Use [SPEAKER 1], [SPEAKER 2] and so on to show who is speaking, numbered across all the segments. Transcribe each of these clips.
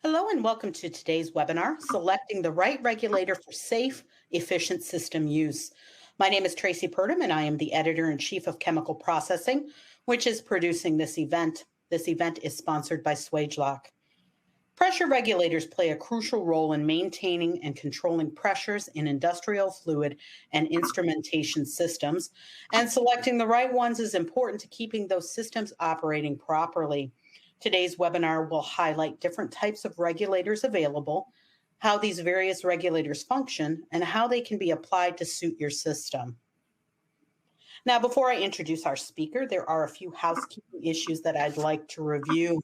[SPEAKER 1] Hello and welcome to today's webinar, Selecting the Right Regulator for Safe, Efficient System Use. My name is Tracy Purdom and I am the Editor-in-Chief of Chemical Processing, which is producing this event. This event is sponsored by SwageLock. Pressure regulators play a crucial role in maintaining and controlling pressures in industrial fluid and instrumentation systems, and selecting the right ones is important to keeping those systems operating properly. Today's webinar will highlight different types of regulators available, how these various regulators function, and how they can be applied to suit your system. Now, before I introduce our speaker, there are a few housekeeping issues that I'd like to review.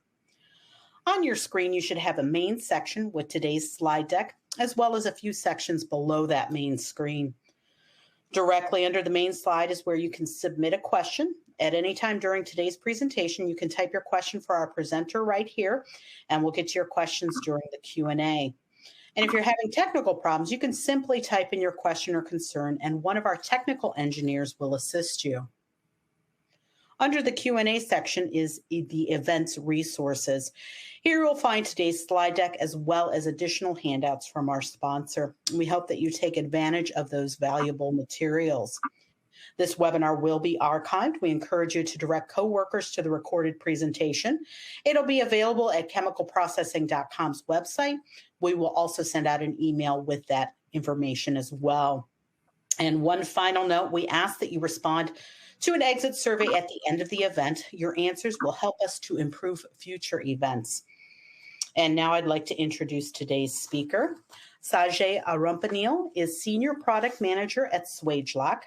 [SPEAKER 1] On your screen, you should have a main section with today's slide deck, as well as a few sections below that main screen. Directly under the main slide is where you can submit a question. At any time during today's presentation, you can type your question for our presenter right here, and we'll get to your questions during the Q&A. And if you're having technical problems, you can simply type in your question or concern, and one of our technical engineers will assist you. Under the Q&A section is the event's resources. Here you'll find today's slide deck as well as additional handouts from our sponsor. We hope that you take advantage of those valuable materials. This webinar will be archived. We encourage you to direct coworkers to the recorded presentation. It'll be available at chemicalprocessing.com's website. We will also send out an email with that information as well. And one final note, we ask that you respond to an exit survey at the end of the event. Your answers will help us to improve future events. And now I'd like to introduce today's speaker. Sajay Arumpanil is Senior Product Manager at SwageLock.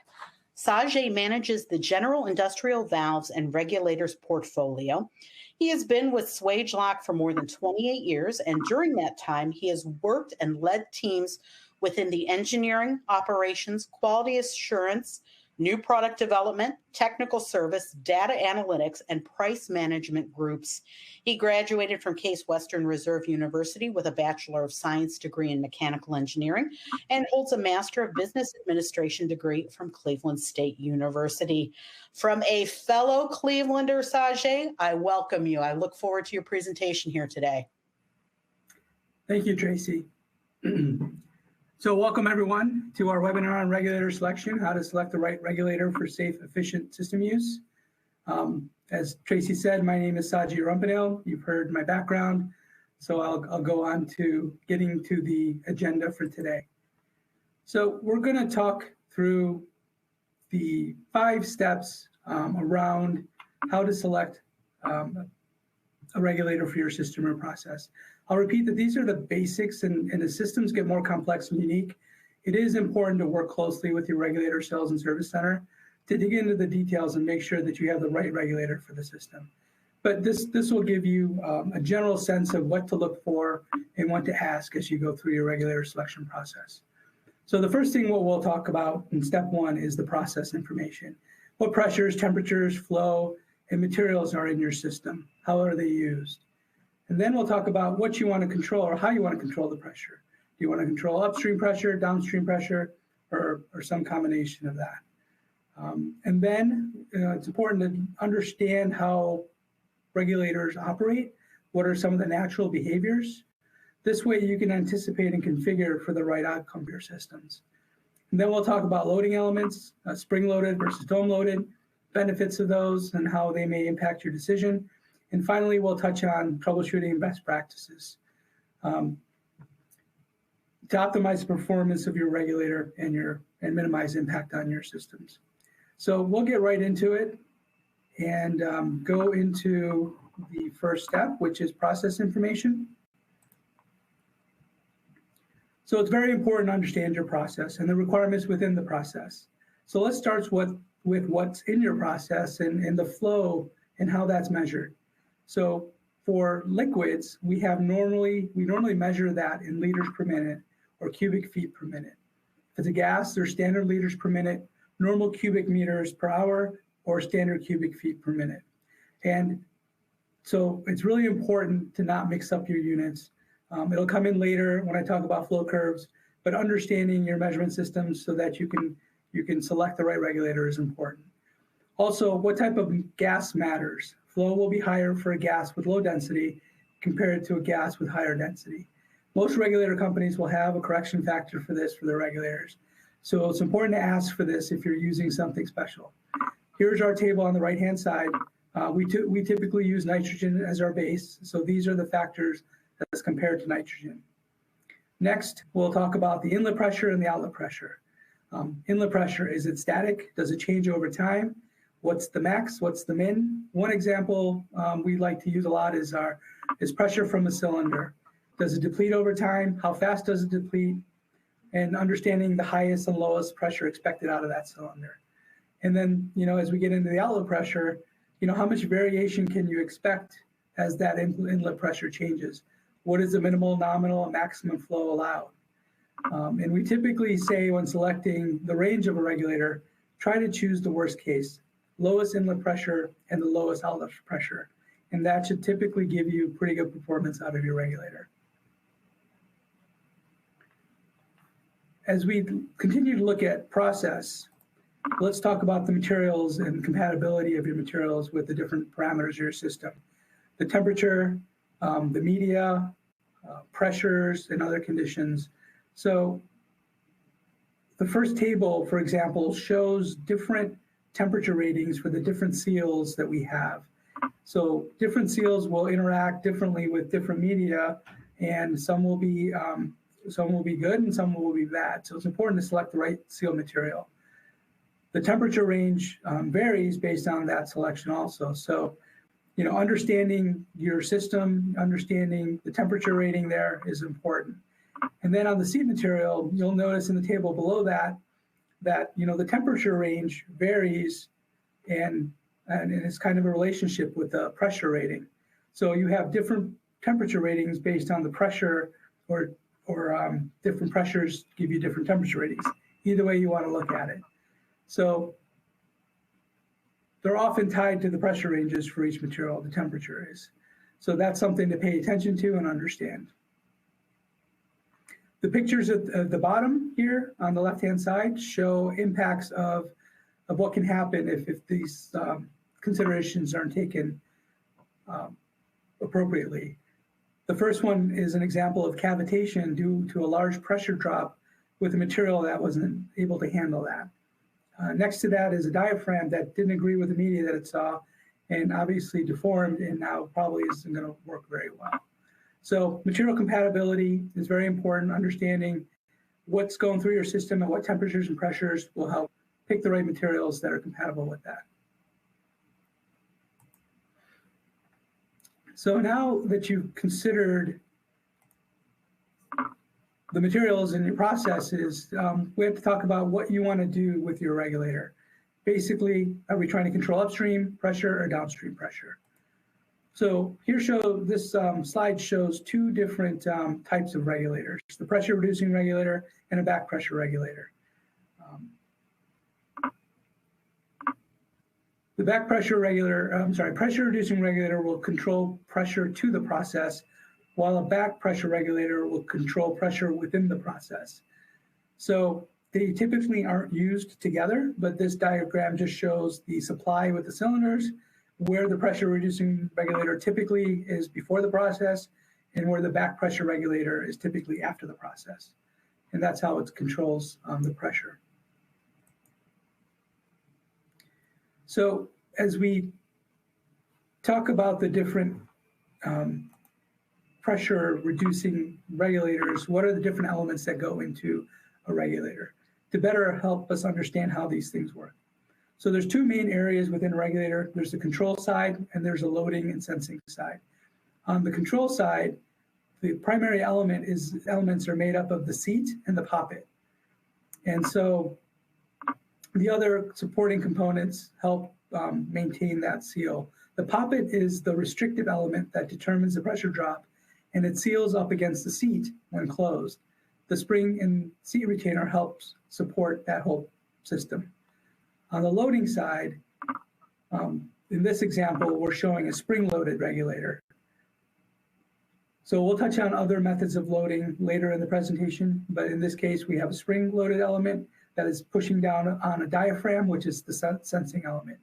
[SPEAKER 1] Sajay manages the general industrial valves and regulators portfolio. He has been with SwageLock for more than 28 years, and during that time, he has worked and led teams within the engineering, operations, quality assurance, new product development, technical service, data analytics, and price management groups. He graduated from Case Western Reserve University with a Bachelor of Science degree in Mechanical Engineering and holds a Master of Business Administration degree from Cleveland State University. From a fellow Clevelander, Sajay, I welcome you. I look forward to your presentation here today.
[SPEAKER 2] Thank you, Tracy. So welcome everyone to our webinar on regulator selection, how to select the right regulator for safe, efficient system use. As Tracy said, my name is Sajay Arumpanil. You've heard my background, so I'll go on to getting to the agenda for today. So we're going to talk through the 5 steps around how to select a regulator for your system or process. I'll repeat that these are the basics, and as systems get more complex and unique, it is important to work closely with your regulator sales and service center to dig into the details and make sure that you have the right regulator for the system. But this will give you a general sense of what to look for and what to ask as you go through your regulator selection process. So the first thing we'll talk about in step 1 is the process information. What pressures, temperatures, flow, and materials are in your system? How are they used? And then we'll talk about what you want to control or how you want to control the pressure. Do you want to control upstream pressure, downstream pressure, or some combination of that? And then it's important to understand how regulators operate. What are some of the natural behaviors? This way you can anticipate and configure for the right outcome for your systems. And then we'll talk about loading elements, spring-loaded versus dome-loaded, benefits of those and how they may impact your decision. And finally, we'll touch on troubleshooting and best practices to optimize the performance of your regulator and minimize impact on your systems. So we'll get right into it and go into the first step, which is process information. So it's very important to understand your process and the requirements within the process. So let's start with what's in your process and the flow and how that's measured. So for liquids, we normally measure that in liters per minute or cubic feet per minute. If it's a gas, there's standard liters per minute, normal cubic meters per hour, or standard cubic feet per minute. And so it's really important to not mix up your units. It'll come in later when I talk about flow curves, but understanding your measurement systems so that you can select the right regulator is important. Also, what type of gas matters? Flow will be higher for a gas with low density, compared to a gas with higher density. Most regulator companies will have a correction factor for this for their regulators. So it's important to ask for this if you're using something special. Here's our table on the right-hand side. We typically use nitrogen as our base. So these are the factors as compared to nitrogen. Next, we'll talk about the inlet pressure and the outlet pressure. Inlet pressure, is it static? Does it change over time? What's the max? What's the min? One example we like to use a lot is pressure from a cylinder. Does it deplete over time? How fast does it deplete? And understanding the highest and lowest pressure expected out of that cylinder. And then, as we get into the outlet pressure, how much variation can you expect as that inlet pressure changes? What is the minimal, nominal, and maximum flow allowed? And we typically say when selecting the range of a regulator, try to choose the worst case, lowest inlet pressure and the lowest outlet pressure. And that should typically give you pretty good performance out of your regulator. As we continue to look at process, let's talk about the materials and compatibility of your materials with the different parameters of your system. The temperature, the media, pressures, and other conditions. So the first table, for example, shows different temperature ratings for the different seals that we have. So different seals will interact differently with different media, and some will be good and some will be bad. So it's important to select the right seal material. The temperature range varies based on that selection also. So, understanding your system, understanding the temperature rating there is important. And then on the seat material, you'll notice in the table below that the temperature range varies and it's kind of a relationship with the pressure rating. So you have different temperature ratings based on the pressure or different pressures give you different temperature ratings. Either way you want to look at it. So they're often tied to the pressure ranges for each material, the temperature is. So that's something to pay attention to and understand. The pictures at the bottom here on the left-hand side show impacts of what can happen if these considerations aren't taken appropriately. The first one is an example of cavitation due to a large pressure drop with a material that wasn't able to handle that. Next to that is a diaphragm that didn't agree with the media that it saw and obviously deformed and now probably isn't going to work very well. So material compatibility is very important. Understanding what's going through your system and what temperatures and pressures will help pick the right materials that are compatible with that. So now that you've considered the materials in your processes, we have to talk about what you want to do with your regulator. Basically, are we trying to control upstream pressure or downstream pressure? So this slide shows two different types of regulators, the pressure reducing regulator and a back pressure regulator. The back pressure pressure reducing regulator will control pressure to the process, while a back pressure regulator will control pressure within the process. So they typically aren't used together, but this diagram just shows the supply with the cylinders, where the pressure reducing regulator typically is before the process, and where the back pressure regulator is typically after the process. And that's how it controls the pressure. So as we talk about the different pressure reducing regulators, what are the different elements that go into a regulator to better help us understand how these things work? So there's two main areas within a regulator. There's the control side and there's a loading and sensing side. On the control side, the primary elements are made up of the seat and the poppet. And so the other supporting components help maintain that seal. The poppet is the restrictive element that determines the pressure drop, and it seals up against the seat when closed. The spring and seat retainer helps support that whole system. On the loading side, in this example, we're showing a spring-loaded regulator. So we'll touch on other methods of loading later in the presentation, but in this case, we have a spring-loaded element that is pushing down on a diaphragm, which is the sensing element.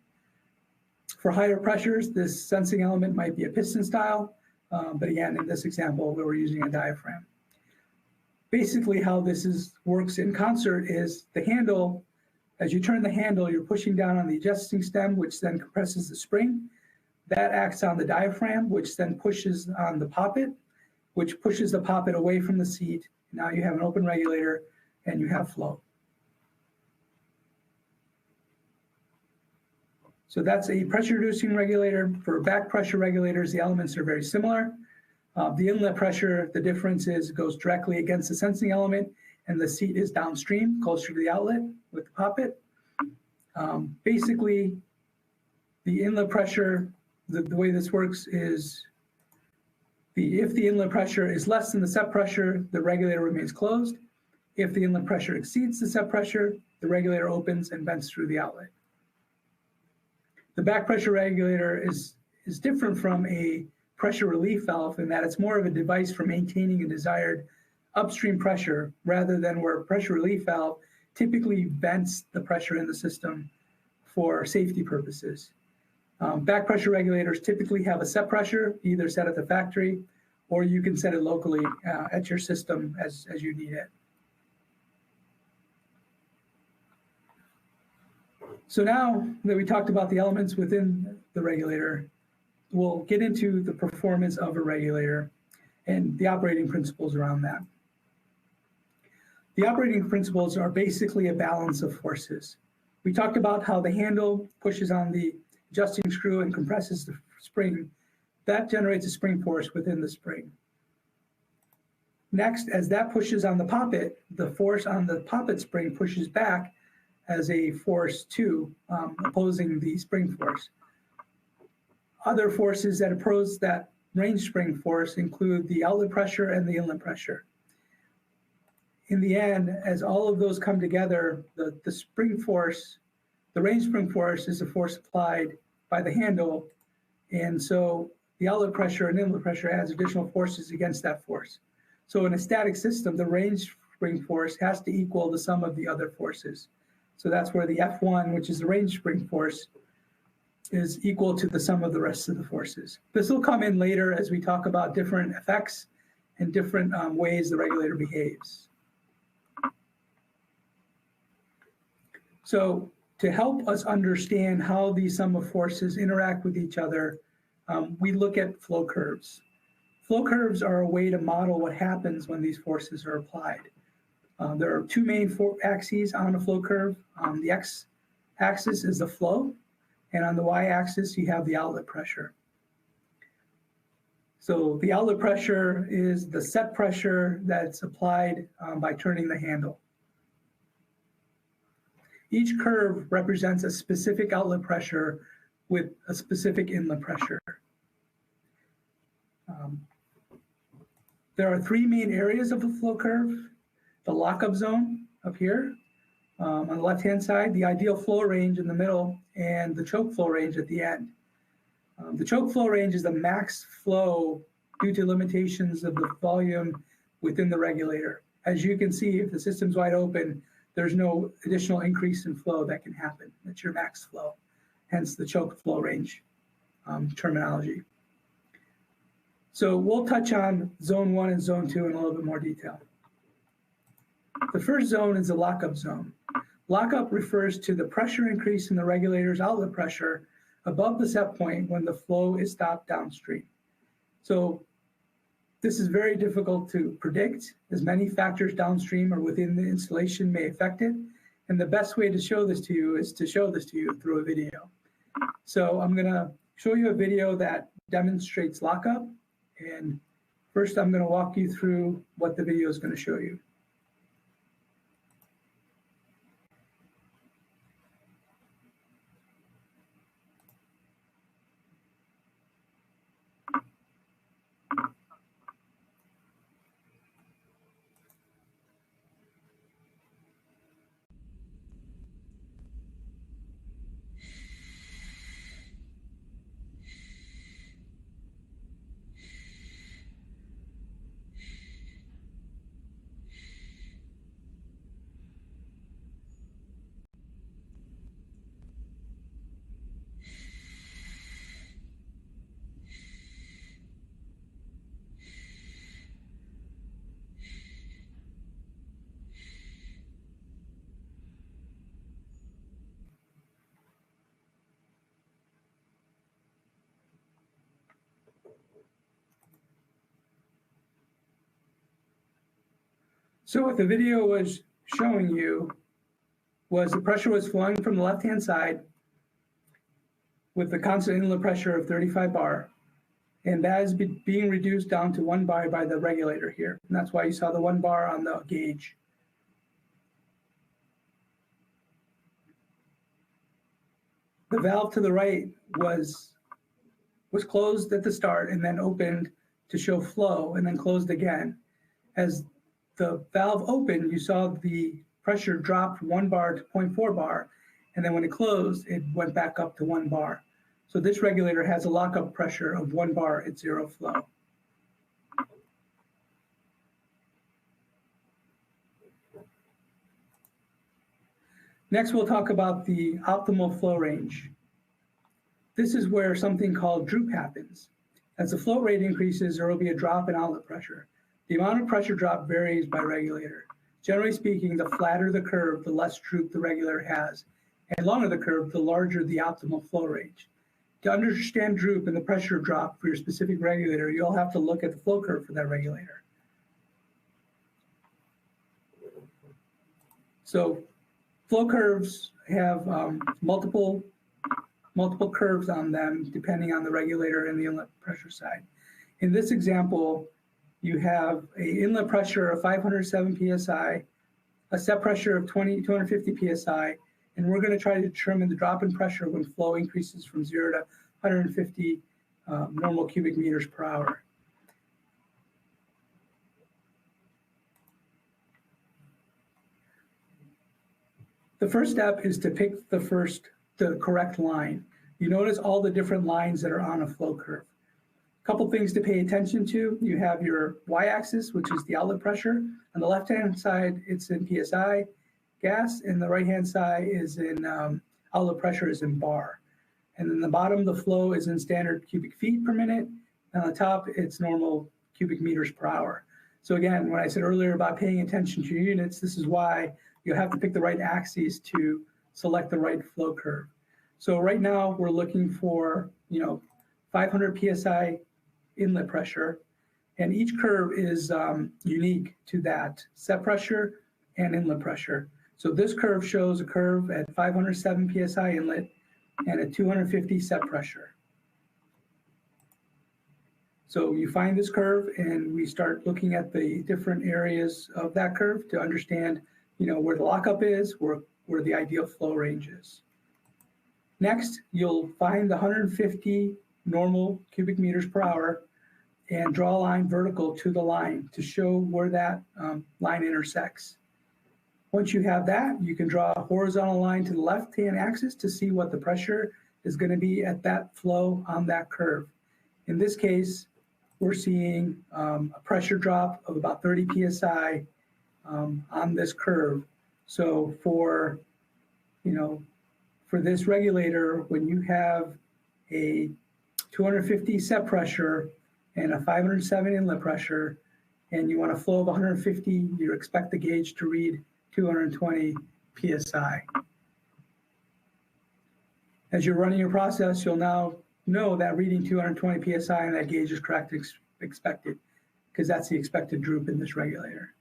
[SPEAKER 2] For higher pressures, this sensing element might be a piston style. But again, in this example, we were using a diaphragm. Basically, how this works in concert is the handle, as you turn the handle, you're pushing down on the adjusting stem, which then compresses the spring. That acts on the diaphragm, which then pushes on the poppet, which pushes the poppet away from the seat. Now you have an open regulator and you have flow. So that's a pressure reducing regulator. For back pressure regulators, the elements are very similar. The inlet pressure, the difference is it goes directly against the sensing element, and the seat is downstream, closer to the outlet with the poppet. Basically, the inlet pressure, the way this works is if the inlet pressure is less than the set pressure, the regulator remains closed. If the inlet pressure exceeds the set pressure, the regulator opens and vents through the outlet. The back pressure regulator is different from a pressure relief valve in that it's more of a device for maintaining a desired upstream pressure rather than where a pressure relief valve typically vents the pressure in the system for safety purposes. Back pressure regulators typically have a set pressure, either set at the factory or you can set it locally at your system as you need it. So now that we talked about the elements within the regulator, we'll get into the performance of a regulator and the operating principles around that. The operating principles are basically a balance of forces. We talked about how the handle pushes on the adjusting screw and compresses the spring. That generates a spring force within the spring. Next, as that pushes on the poppet, the force on the poppet spring pushes back as a force too, opposing the spring force. Other forces that oppose that range spring force include the outlet pressure and the inlet pressure. In the end, as all of those come together, the spring force, the range spring force is a force applied by the handle, and so the outlet pressure and inlet pressure adds additional forces against that force. So in a static system, the range spring force has to equal the sum of the other forces. So that's where the F1, which is the range spring force, is equal to the sum of the rest of the forces. This will come in later as we talk about different effects and different ways the regulator behaves. So to help us understand how these sum of forces interact with each other, we look at flow curves. Flow curves are a way to model what happens when these forces are applied. There are two main axes on a flow curve. The x-axis is the flow, and on the y-axis you have the outlet pressure. So the outlet pressure is the set pressure that's applied by turning the handle. Each curve represents a specific outlet pressure with a specific inlet pressure. There are three main areas of the flow curve. The lockup zone up here on the left-hand side, the ideal flow range in the middle, and the choke flow range at the end. The choke flow range is the max flow due to limitations of the volume within the regulator. As you can see, if the system's wide open, there's no additional increase in flow that can happen. That's your max flow, hence the choke flow range terminology. So we'll touch on zone 1 and zone 2 in a little bit more detail. The first zone is the lockup zone. Lockup refers to the pressure increase in the regulator's outlet pressure above the set point when the flow is stopped downstream. So this is very difficult to predict, as many factors downstream or within the installation may affect it. And the best way to show this to you is to show this to you through a video. So I'm going to show you a video that demonstrates lockup. And first, I'm going to walk you through what the video is going to show you. So what the video was showing you was the pressure was flowing from the left-hand side with the constant inlet pressure of 35 bar. And that is being reduced down to 1 bar by the regulator here. And that's why you saw the 1 bar on the gauge. The valve to the right was closed at the start and then opened to show flow and then closed again. As the valve opened, you saw the pressure dropped 1 bar to 0.4 bar. And then when it closed, it went back up to 1 bar. So this regulator has a lockup pressure of 1 bar at 0 flow. Next, we'll talk about the optimal flow range. This is where something called droop happens. As the flow rate increases, there will be a drop in outlet pressure. The amount of pressure drop varies by regulator. Generally speaking, the flatter the curve, the less droop the regulator has. And the longer the curve, the larger the optimal flow range. To understand droop and the pressure drop for your specific regulator, you'll have to look at the flow curve for that regulator. So flow curves have multiple curves on them depending on the regulator and the inlet pressure side. In this example, you have an inlet pressure of 507 psi, a set pressure of 250 psi, and we're going to try to determine the drop in pressure when flow increases from 0 to 150 normal cubic meters per hour. The first step is to pick the correct line. You notice all the different lines that are on a flow curve. A couple things to pay attention to. You have your y-axis, which is the outlet pressure. On the left-hand side, it's in PSI gas, and the right-hand side is in outlet pressure is in bar. And then the bottom, the flow is in standard cubic feet per minute. And on the top, it's normal cubic meters per hour. So again, when I said earlier about paying attention to your units, this is why you have to pick the right axes to select the right flow curve. So right now, we're looking for 500 PSI inlet pressure, and each curve is unique to that set pressure and inlet pressure. So this curve shows a curve at 507 PSI inlet and at 250 set pressure. So you find this curve and we start looking at the different areas of that curve to understand where the lockup is, where the ideal flow range is. Next, you'll find the 150 normal cubic meters per hour and draw a line vertical to the line to show where that line intersects. Once you have that, you can draw a horizontal line to the left-hand axis to see what the pressure is going to be at that flow on that curve. In this case, we're seeing a pressure drop of about 30 psi on this curve. So for this regulator, when you have a 250 set pressure and a 507 inlet pressure, and you want a flow of 150, you expect the gauge to read 220 psi. As you're running your process, you'll now know that reading 220 psi and that gauge is correct expected, because that's the expected droop in this regulator.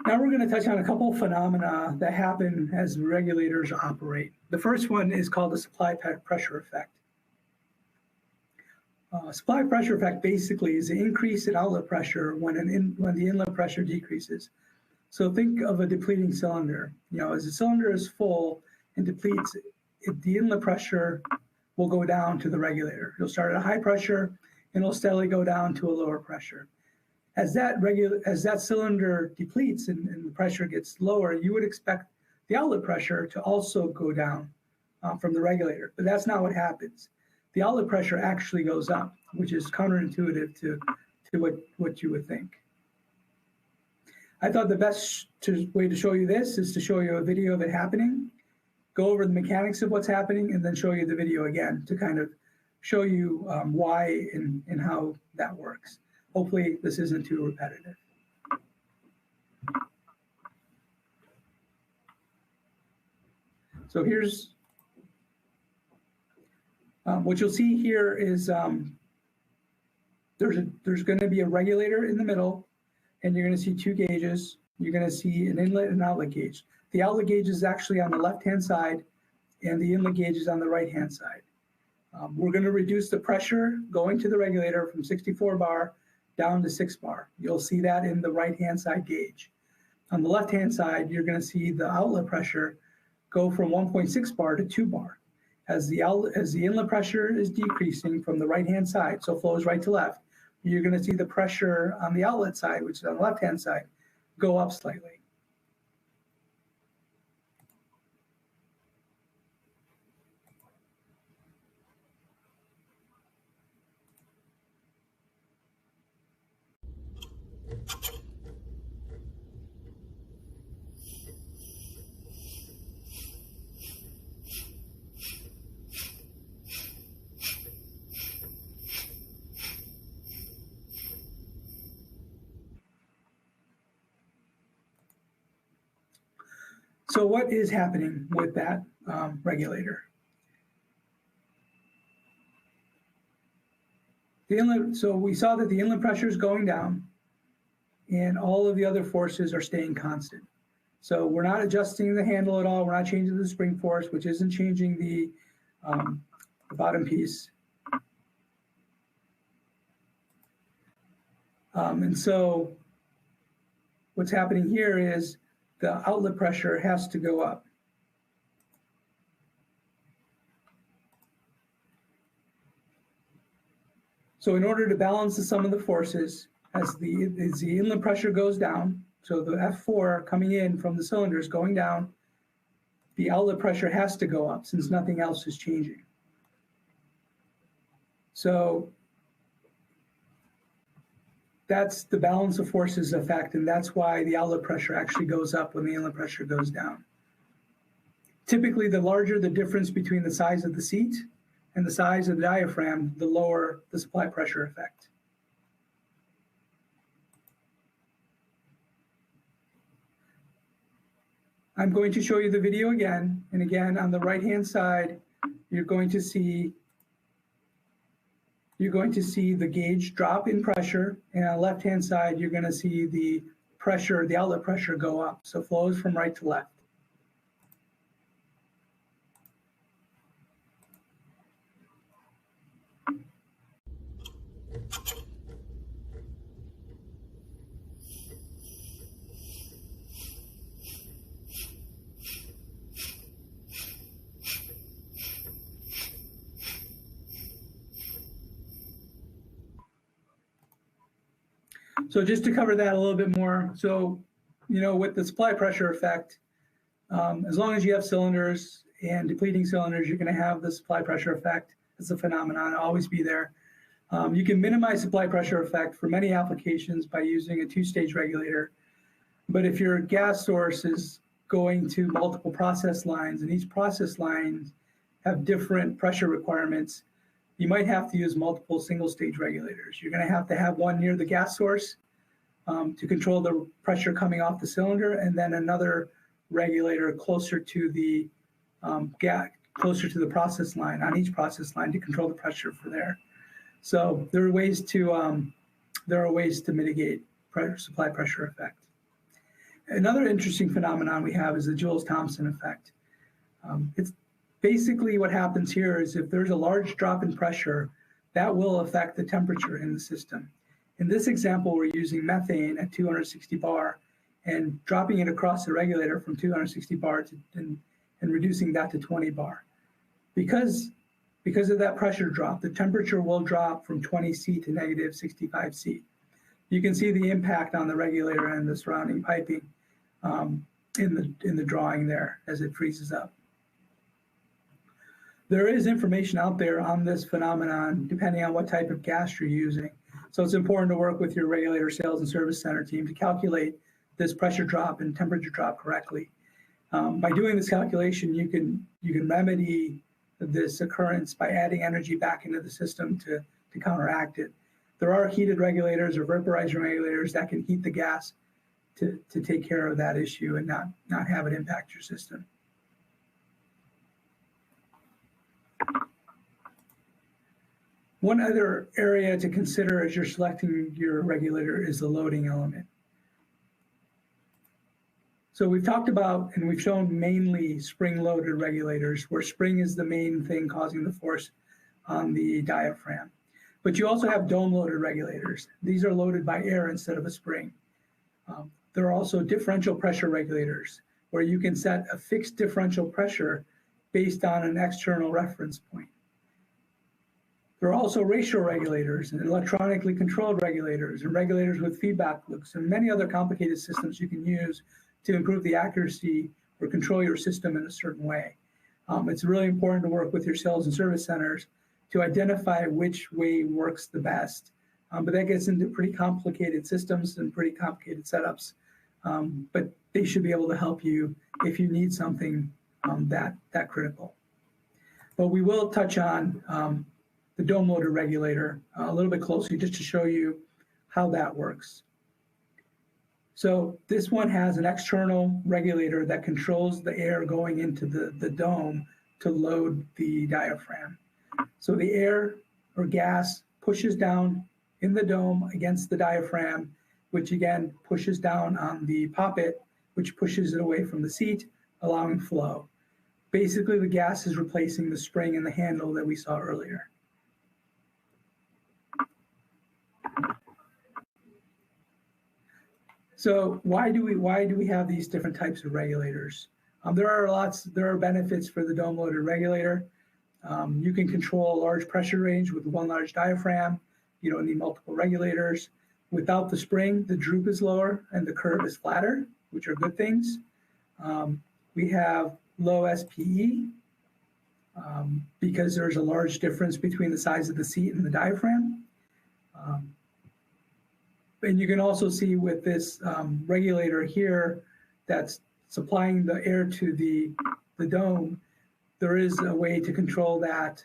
[SPEAKER 2] Now we're going to touch on a couple of phenomena that happen as regulators operate. The first one is called the supply pressure effect. Supply pressure effect basically is an increase in outlet pressure when the inlet pressure decreases. So think of a depleting cylinder. As the cylinder is full and depletes, the inlet pressure will go down to the regulator. You'll start at a high pressure and it'll steadily go down to a lower pressure. As that cylinder depletes and the pressure gets lower, you would expect the outlet pressure to also go down from the regulator, but that's not what happens. The outlet pressure actually goes up, which is counterintuitive to what you would think. I thought the best way to show you this is to show you a video of it happening, go over the mechanics of what's happening, and then show you the video again to kind of show you why and how that works. Hopefully this isn't too repetitive. So here's what you'll see here is there's going to be a regulator in the middle, and you're going to see two gauges. You're going to see an inlet and outlet gauge. The outlet gauge is actually on the left-hand side, and the inlet gauge is on the right-hand side. We're going to reduce the pressure going to the regulator from 64 bar down to 6 bar. You'll see that in the right-hand side gauge. On the left-hand side, you're going to see the outlet pressure go from 1.6 bar to 2 bar. As the inlet pressure is decreasing from the right-hand side, so flows right to left, you're going to see the pressure on the outlet side, which is on the left-hand side, go up slightly. So what is happening with that regulator? The inlet, so we saw that the inlet pressure is going down and all of the other forces are staying constant. So we're not adjusting the handle at all. We're not changing the spring force, which isn't changing the bottom piece. And so what's happening here is the outlet pressure has to go up. So in order to balance the sum of the forces, as the inlet pressure goes down, so the F4 coming in from the cylinders going down, the outlet pressure has to go up since nothing else is changing. So that's the balance of forces effect, and that's why the outlet pressure actually goes up when the inlet pressure goes down. Typically, the larger the difference between the size of the seat and the size of the diaphragm, the lower the supply pressure effect. I'm going to show you the video again, and again, on the right-hand side, you're going to see the gauge drop in pressure, and on the left-hand side, you're going to see the pressure, the outlet pressure go up. So flows from right to left. So just to cover that a little bit more, so, with the supply pressure effect, as long as you have cylinders and depleting cylinders, you're going to have the supply pressure effect. It's a phenomenon, it'll always be there. You can minimize supply pressure effect for many applications by using a two-stage regulator. But if your gas source is going to multiple process lines and each process line have different pressure requirements, you might have to use multiple single-stage regulators. You're going to have one near the gas source to control the pressure coming off the cylinder, and then another regulator closer to the process line, on each process line, to control the pressure for there. So there are ways to mitigate supply pressure effect. Another interesting phenomenon we have is the Joule-Thomson effect. It's basically what happens here is if there's a large drop in pressure, that will affect the temperature in the system. In this example, we're using methane at 260 bar and dropping it across the regulator from 260 bar and reducing that to 20 bar. Because of that pressure drop, the temperature will drop from 20 C to negative 65 C. You can see the impact on the regulator and the surrounding piping in the drawing there as it freezes up. There is information out there on this phenomenon depending on what type of gas you're using. So it's important to work with your regulator sales and service center team to calculate this pressure drop and temperature drop correctly. By doing this calculation, you can remedy this occurrence by adding energy back into the system to counteract it. There are heated regulators or vaporizing regulators that can heat the gas to take care of that issue and not have it impact your system. One other area to consider as you're selecting your regulator is the loading element. So we've talked about, and we've shown mainly spring-loaded regulators, where spring is the main thing causing the force on the diaphragm. But you also have dome-loaded regulators. These are loaded by air instead of a spring. There are also differential pressure regulators, where you can set a fixed differential pressure based on an external reference point. There are also ratio regulators and electronically controlled regulators and regulators with feedback loops and many other complicated systems you can use to improve the accuracy or control your system in a certain way. It's really important to work with your sales and service centers to identify which way works the best. But that gets into pretty complicated systems and pretty complicated setups. But they should be able to help you if you need something that critical. But we will touch on the dome loader regulator a little bit closely just to show you how that works. So this one has an external regulator that controls the air going into the dome to load the diaphragm. So the air or gas pushes down in the dome against the diaphragm, which again pushes down on the poppet, which pushes it away from the seat, allowing flow. Basically, the gas is replacing the spring and the handle that we saw earlier. So why do we have these different types of regulators? There are benefits for the dome loaded regulator. You can control a large pressure range with one large diaphragm. You don't need multiple regulators. Without the spring, the droop is lower and the curve is flatter, which are good things. We have low SPE because there's a large difference between the size of the seat and the diaphragm. And you can also see with this regulator here that's supplying the air to the dome, there is a way to control that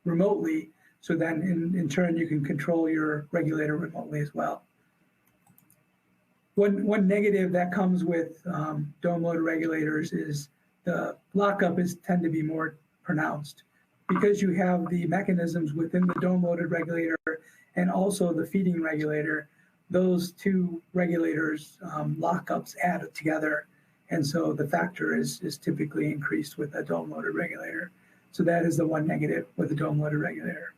[SPEAKER 2] remotely. So then in turn, you can control your regulator remotely as well. One negative that comes with dome load regulators is the lockup tend to be more pronounced because you have the mechanisms within the dome loaded regulator and also the feeding regulator. Those two regulators lockups add together, and so the factor is typically increased with a dome loaded regulator. So that is the one negative with the dome loaded regulator.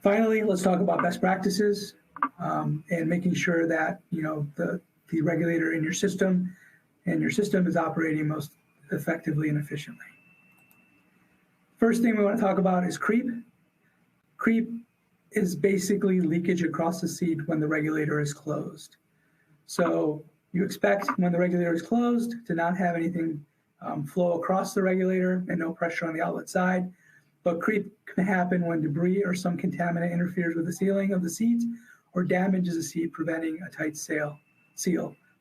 [SPEAKER 2] Finally, let's talk about best practices and making sure that the regulator in your system is operating most effectively and efficiently. First thing we want to talk about is creep. Creep is basically leakage across the seat when the regulator is closed. So you expect when the regulator is closed to not have anything flow across the regulator and no pressure on the outlet side. But creep can happen when debris or some contaminant interferes with the sealing of the seat or damages the seat, preventing a tight seal.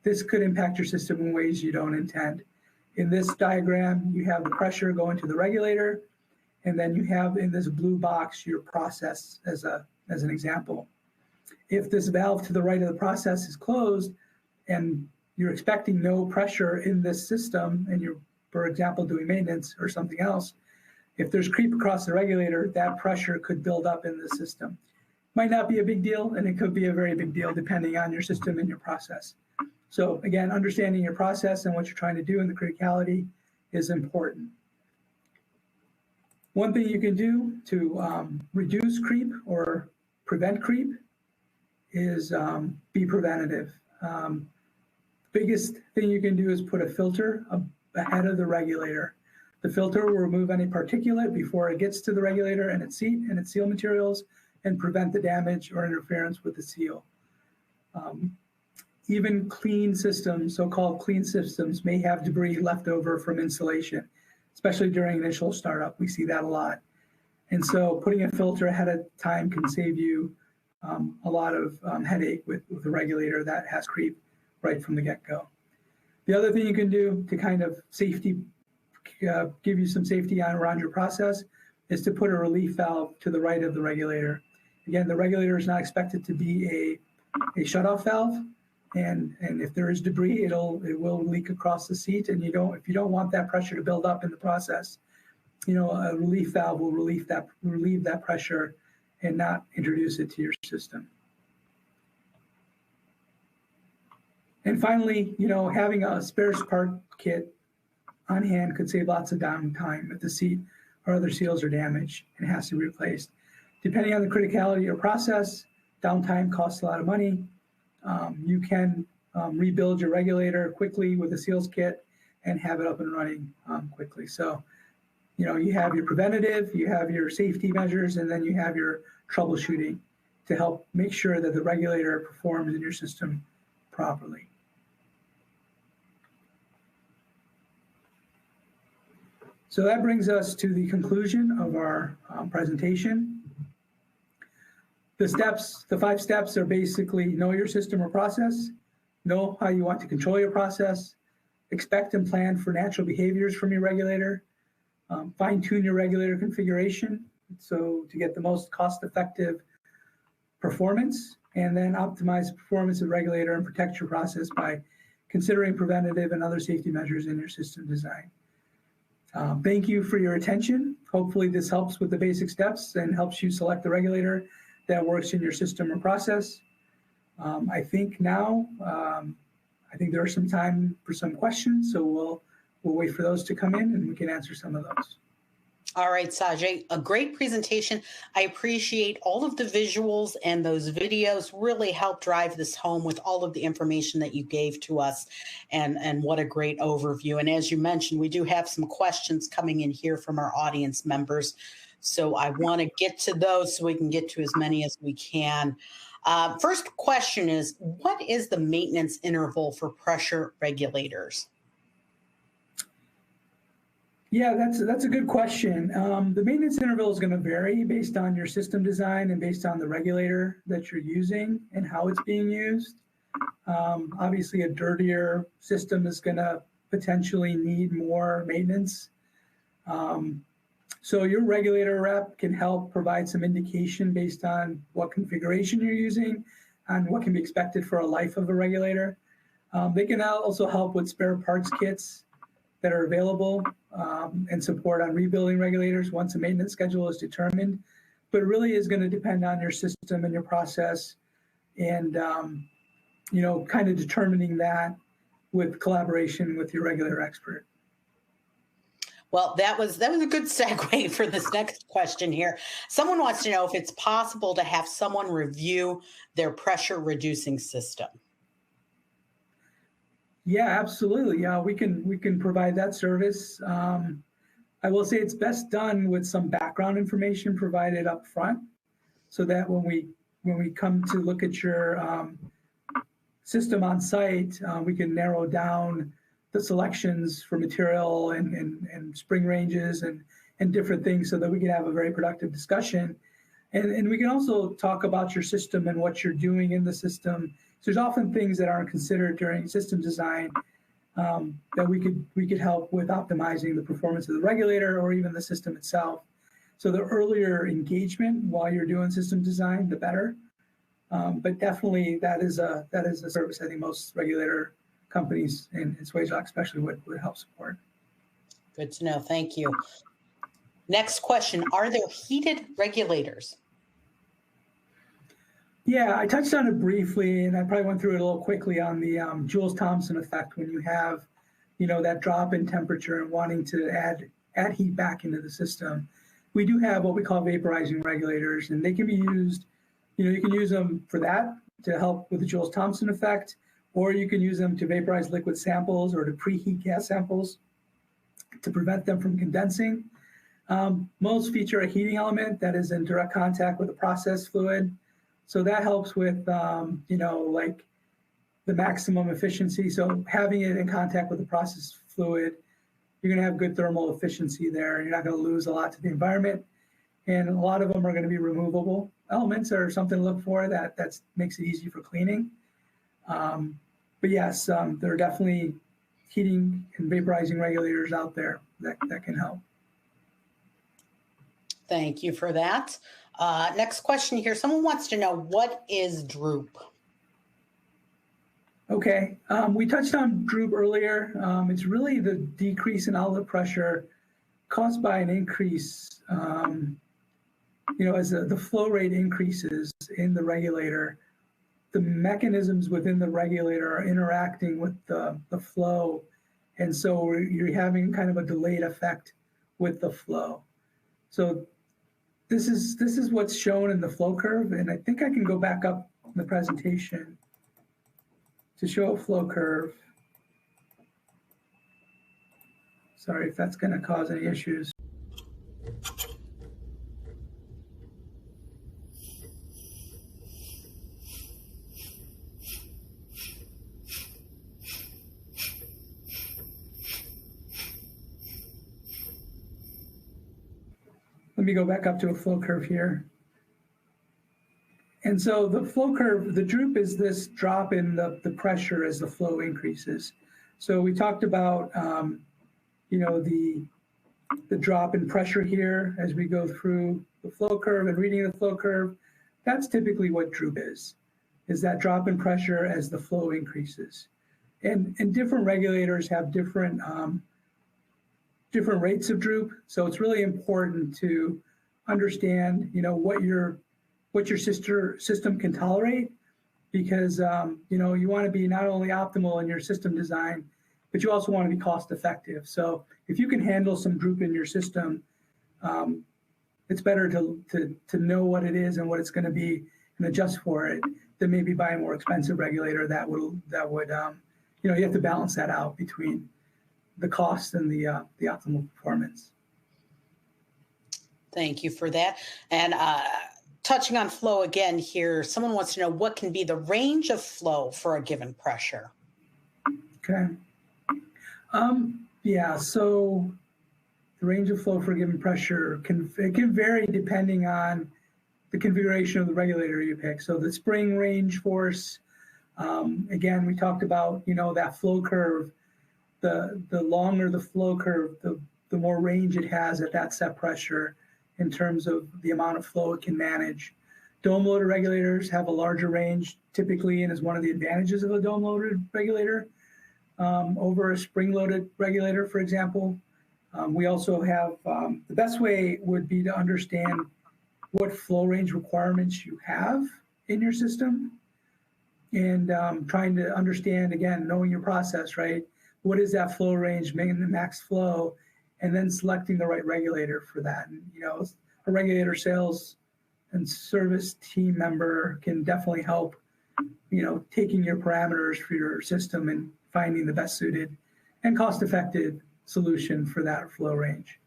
[SPEAKER 2] This could impact your system in ways you don't intend. In this diagram, you have the pressure going to the regulator, and then you have in this blue box your process as an example. If this valve to the right of the process is closed and you're expecting no pressure in this system and you're, for example, doing maintenance or something else, if there's creep across the regulator, that pressure could build up in the system. Might not be a big deal, and it could be a very big deal depending on your system and your process. So again, understanding your process and what you're trying to do and the criticality is important. One thing you can do to reduce creep or prevent creep is be preventative. Biggest thing you can do is put a filter ahead of the regulator. The filter will remove any particulate before it gets to the regulator and its seat and its seal materials and prevent the damage or interference with the seal. Even clean systems, so-called clean systems, may have debris left over from installation, especially during initial startup. We see that a lot. And so putting a filter ahead of time can save you a lot of headache with the regulator that has creep right from the get-go. The other thing you can do to kind of give you some safety around your process is to put a relief valve to the right of the regulator. Again, the regulator is not expected to be a shutoff valve, and if there is debris, it will leak across the seat, and if you don't want that pressure to build up in the process, a relief valve will relieve that pressure and not introduce it to your system. And finally, having a spare spark kit on hand could save lots of downtime if the seat or other seals are damaged and has to be replaced. Depending on the criticality of your process, downtime costs a lot of money. You can rebuild your regulator quickly with a seals kit and have it up and running quickly. So, you have your preventative, you have your safety measures, and then you have your troubleshooting to help make sure that the regulator performs in your system properly. So that brings us to the conclusion of our presentation. The 5 steps are basically know your system or process, know how you want to control your process, expect and plan for natural behaviors from your regulator, fine-tune your regulator configuration so to get the most cost-effective performance, and then optimize the performance of the regulator and protect your process by considering preventative and other safety measures in your system design. Thank you for your attention. Hopefully this helps with the basic steps and helps you select the regulator that works in your system or process. I think there's some time for some questions, so we'll wait for those to come in and we can answer some of those.
[SPEAKER 1] All right, Sajay, a great presentation. I appreciate all of the visuals, and those videos really help drive this home with all of the information that you gave to us, and what a great overview. And as you mentioned, we do have some questions coming in here from our audience members. So I want to get to those so we can get to as many as we can. First question is, what is the maintenance interval for pressure regulators?
[SPEAKER 2] Yeah, that's a good question. The maintenance interval is going to vary based on your system design and based on the regulator that you're using and how it's being used. Obviously, a dirtier system is going to potentially need more maintenance. So your regulator rep can help provide some indication based on what configuration you're using and what can be expected for a life of a regulator. They can also help with spare parts kits that are available and support on rebuilding regulators once a maintenance schedule is determined. But it really is going to depend on your system and your process and, kind of determining that with collaboration with your regulator expert.
[SPEAKER 1] Well, that was a good segue for this next question here. Someone wants to know if it's possible to have someone review their pressure reducing system.
[SPEAKER 2] Yeah, absolutely. Yeah, we can provide that service. I will say it's best done with some background information provided up front, so that when we come to look at your system on site, we can narrow down the selections for material and spring ranges and different things, so that we can have a very productive discussion. And we can also talk about your system and what you're doing in the system. So there's often things that aren't considered during system design that we could help with optimizing the performance of the regulator or even the system itself. So the earlier engagement while you're doing system design, the better. But definitely that is a service I think most regulator companies and Swagelok especially would help support.
[SPEAKER 1] Good to know. Thank you. Next question, are there heated regulators?
[SPEAKER 2] Yeah, I touched on it briefly, and I probably went through it a little quickly on the Joule-Thomson effect when you have, that drop in temperature and wanting to add heat back into the system. We do have what we call vaporizing regulators, and they can be used, you can use them for that to help with the Joule-Thomson effect, or you can use them to vaporize liquid samples or to preheat gas samples to prevent them from condensing. Most feature a heating element that is in direct contact with the process fluid. So that helps with, like the maximum efficiency. So having it in contact with the process fluid, you're going to have good thermal efficiency there. You're not going to lose a lot to the environment. And a lot of them are going to be removable elements or something to look for that makes it easy for cleaning. But yes, there are definitely heating and vaporizing regulators out there that can help.
[SPEAKER 1] Thank you for that. Next question here. Someone wants to know, what is droop?
[SPEAKER 2] Okay, we touched on droop earlier. It's really the decrease in outlet pressure caused by an increase, as the flow rate increases in the regulator, the mechanisms within the regulator are interacting with the flow. And so you're having kind of a delayed effect with the flow. So this is what's shown in the flow curve. And I think I can go back up in the presentation to show a flow curve. Sorry if that's going to cause any issues. Let me go back up to a flow curve here. And so the flow curve, the droop is this drop in the pressure as the flow increases. So we talked about, the drop in pressure here as we go through the flow curve and reading the flow curve. That's typically what droop is that drop in pressure as the flow increases. And different regulators have different rates of droop. So it's really important to understand, what your system can tolerate, because, you want to be not only optimal in your system design, but you also want to be cost effective. So if you can handle some droop in your system, it's better to know what it is and what it's going to be and adjust for it than maybe buy a more expensive regulator that would you have to balance that out between the cost and the optimal performance.
[SPEAKER 1] Thank you for that. And touching on flow again here, someone wants to know what can be the range of flow for a given pressure.
[SPEAKER 2] Okay. So the range of flow for a given pressure can vary depending on the configuration of the regulator you pick. So the spring range force, again, we talked about, that flow curve. The longer the flow curve, the more range it has at that set pressure in terms of the amount of flow it can manage. Dome-loaded regulators have a larger range typically, and is one of the advantages of a dome-loaded regulator over a spring-loaded regulator, for example. We also have, the best way would be to understand what flow range requirements you have in your system, and trying to understand, again, knowing your process, right? What is that flow range, making the max flow, and then selecting the right regulator for that. And, a regulator sales and service team member can definitely help, taking your parameters for your system and finding the best suited and cost-effective solution for that flow range.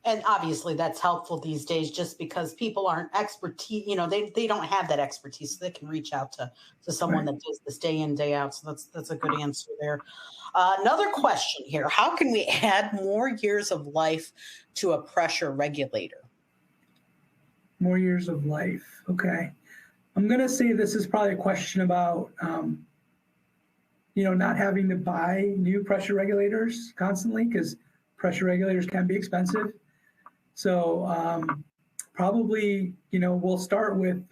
[SPEAKER 1] And obviously that's helpful these days just because people aren't expertise, they don't have that expertise, so they can reach out to someone that does this day in, day out. So that's a good answer there. Another question here, how can we add more years of life to a pressure regulator?
[SPEAKER 2] More years of life, okay. I'm gonna say this is probably a question about, not having to buy new pressure regulators constantly, because pressure regulators can be expensive. So probably, we'll start with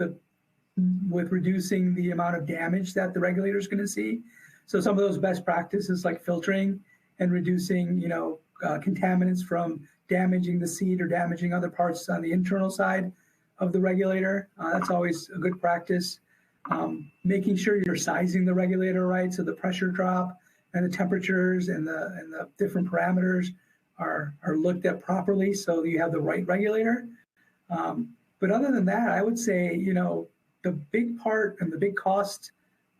[SPEAKER 2] reducing the amount of damage that the regulator is going to see. So some of those best practices like filtering and reducing, contaminants from damaging the seat or damaging other parts on the internal side of the regulator. That's always a good practice. Making sure you're sizing the regulator right, so the pressure drop and the temperatures and the different parameters are looked at properly, so you have the right regulator. But other than that, I would say, the big part and the big cost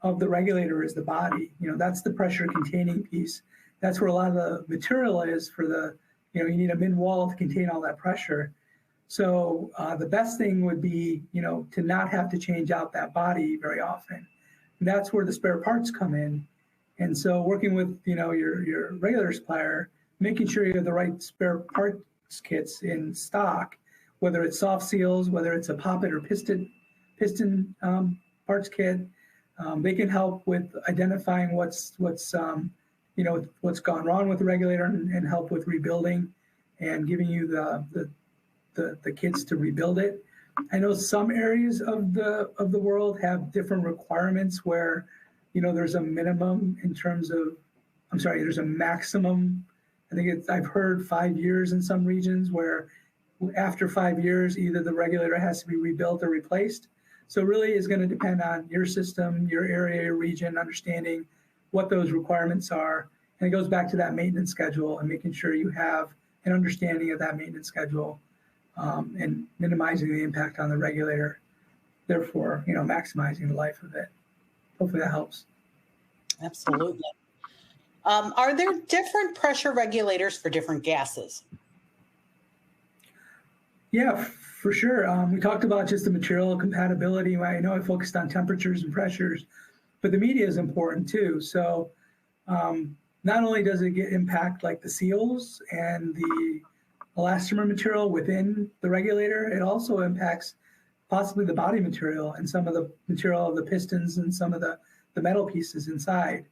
[SPEAKER 2] of the regulator is the body. That's the pressure containing piece. That's where a lot of the material is for the, you need a min wall to contain all that pressure. So the best thing would be, to not have to change out that body very often. And that's where the spare parts come in. And so working with, your regulator supplier, making sure you have the right spare parts kits in stock, whether it's soft seals, whether it's a poppet or piston parts kit, they can help with identifying what's gone wrong with the regulator and help with rebuilding and giving you the kits to rebuild it. I know some areas of the world have different requirements where, there's a minimum in terms of, there's a maximum I've heard 5 years in some regions where after 5 years, either the regulator has to be rebuilt or replaced. So it really is going to depend on your system, your area, your region, understanding what those requirements are. And it goes back to that maintenance schedule and making sure you have an understanding of that maintenance schedule, and minimizing the impact on the regulator, therefore, maximizing the life of it. Hopefully that helps.
[SPEAKER 1] Absolutely. Are there different pressure regulators for different gases?
[SPEAKER 2] Yeah, for sure. We talked about just the material compatibility. I know I focused on temperatures and pressures, but the media is important too. So not only does it impact like the seals and the elastomer material within the regulator, it also impacts possibly the body material and some of the material of the pistons and some of the metal pieces inside.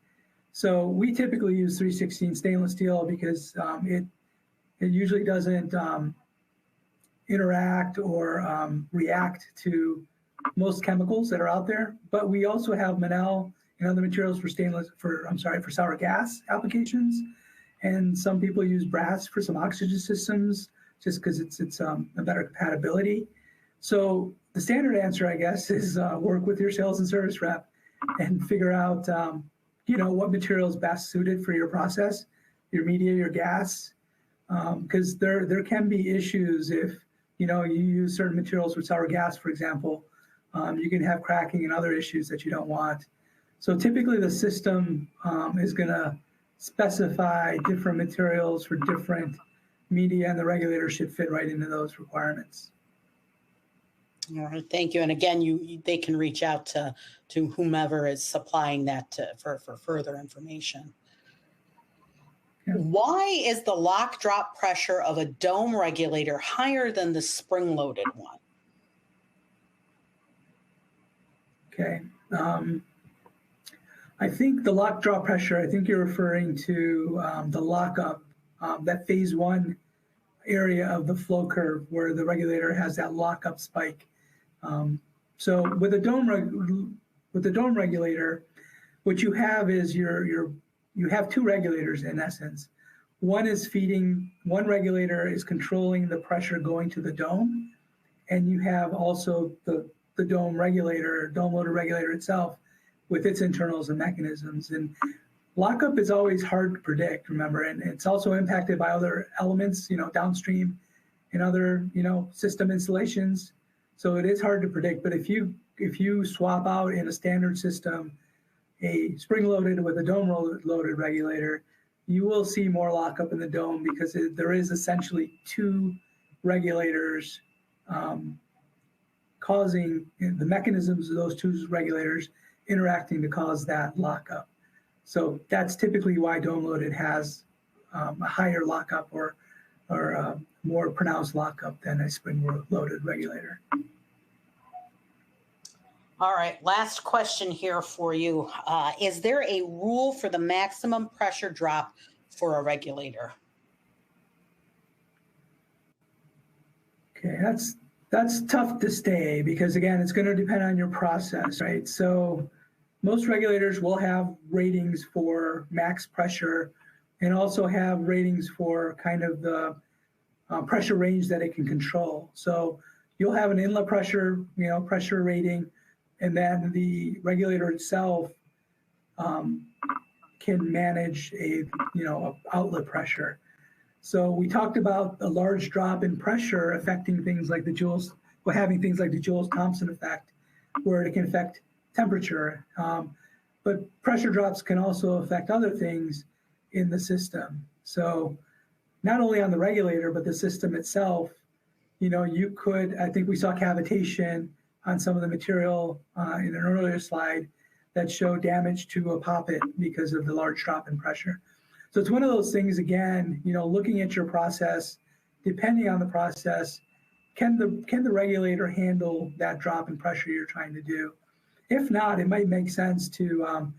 [SPEAKER 2] So we typically use 316 stainless steel because it usually doesn't interact or react to most chemicals that are out there. But we also have Manel and other materials for sour gas applications. And some people use brass for some oxygen systems just because it's a better compatibility. So the standard answer, I guess, is work with your sales and service rep and figure out, what material is best suited for your process, your media, your gas, because there can be issues if, you use certain materials with sour gas, for example. You can have cracking and other issues that you don't want. So typically the system is going to specify different materials for different media, and the regulator should fit right into those requirements.
[SPEAKER 1] All right, thank you. And again, they can reach out to whomever is supplying that for further information. Yeah. Why is the lock drop pressure of a dome regulator higher than the spring-loaded one?
[SPEAKER 2] Okay. I think the lock drop pressure, I think you're referring to the lockup, that phase one area of the flow curve where the regulator has that lockup spike. So with a dome regulator, what you have is you have two regulators in essence. One regulator is controlling the pressure going to the dome, and you have also the dome loader regulator itself with its internals and mechanisms. And lockup is always hard to predict, remember, and it's also impacted by other elements, downstream and other, system installations. So it is hard to predict. But if you swap out in a standard system a spring-loaded with a dome-loaded regulator, you will see more lockup in the dome because there is essentially two regulators causing the mechanisms of those two regulators interacting to cause that lockup. So that's typically why dome-loaded has a higher lockup or more pronounced lockup than a spring-loaded regulator.
[SPEAKER 1] All right, last question here for you. Is there a rule for the maximum pressure drop for a regulator?
[SPEAKER 2] Okay, that's tough to say because, again, it's going to depend on your process, right? So most regulators will have ratings for max pressure and also have ratings for kind of the pressure range that it can control. So you'll have an inlet pressure, pressure rating, and then the regulator itself can manage a outlet pressure. So we talked about a large drop in pressure affecting things like having things like the Joule-Thomson effect, where it can affect temperature. But pressure drops can also affect other things in the system. So not only on the regulator, but the system itself, I think we saw cavitation on some of the material in an earlier slide that showed damage to a poppet because of the large drop in pressure. So it's one of those things, again, looking at your process, depending on the process, can the regulator handle that drop in pressure you're trying to do? If not, it might make sense to,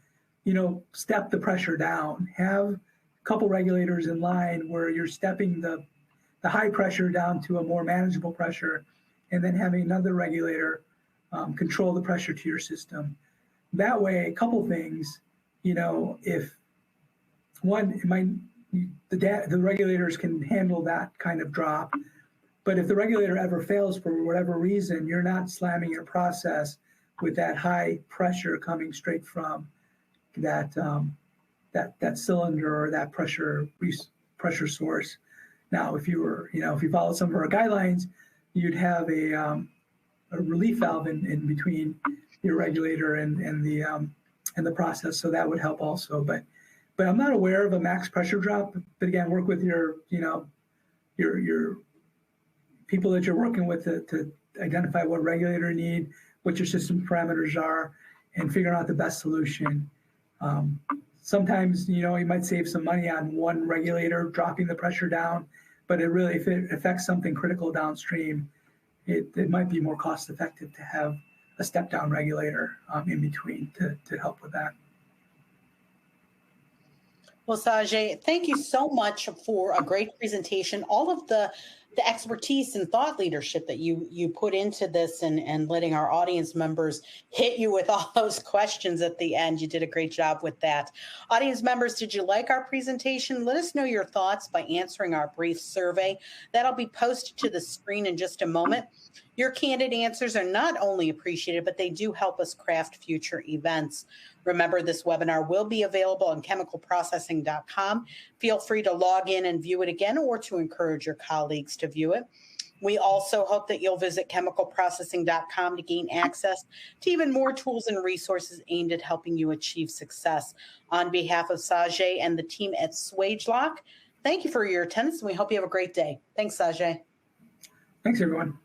[SPEAKER 2] step the pressure down. Have a couple regulators in line where you're stepping the high pressure down to a more manageable pressure, and then having another regulator control the pressure to your system. That way, a couple things, if one, it might the regulators can handle that kind of drop. But if the regulator ever fails for whatever reason, you're not slamming your process with that high pressure coming straight from that that cylinder or that pressure source. Now, if you follow some of our guidelines, you'd have a relief valve in between your regulator and the process, so that would help also. But I'm not aware of a max pressure drop. But again, work with your people that you're working with to identify what regulator you need, what your system parameters are, and figure out the best solution. Sometimes, you might save some money on one regulator dropping the pressure down, but if it affects something critical downstream, it might be more cost effective to have a step down regulator in between to help with that.
[SPEAKER 1] Well, Sajay, thank you so much for a great presentation. All of the expertise and thought leadership that you put into this and letting our audience members hit you with all those questions at the end. You did a great job with that. Audience members, did you like our presentation? Let us know your thoughts by answering our brief survey. That'll be posted to the screen in just a moment. Your candid answers are not only appreciated, but they do help us craft future events. Remember, this webinar will be available on chemicalprocessing.com. Feel free to log in and view it again or to encourage your colleagues to view it. We also hope that you'll visit chemicalprocessing.com to gain access to even more tools and resources aimed at helping you achieve success. On behalf of Sajay and the team at SwageLock, thank you for your attendance, and we hope you have a great day. Thanks, Sajay.
[SPEAKER 2] Thanks, everyone.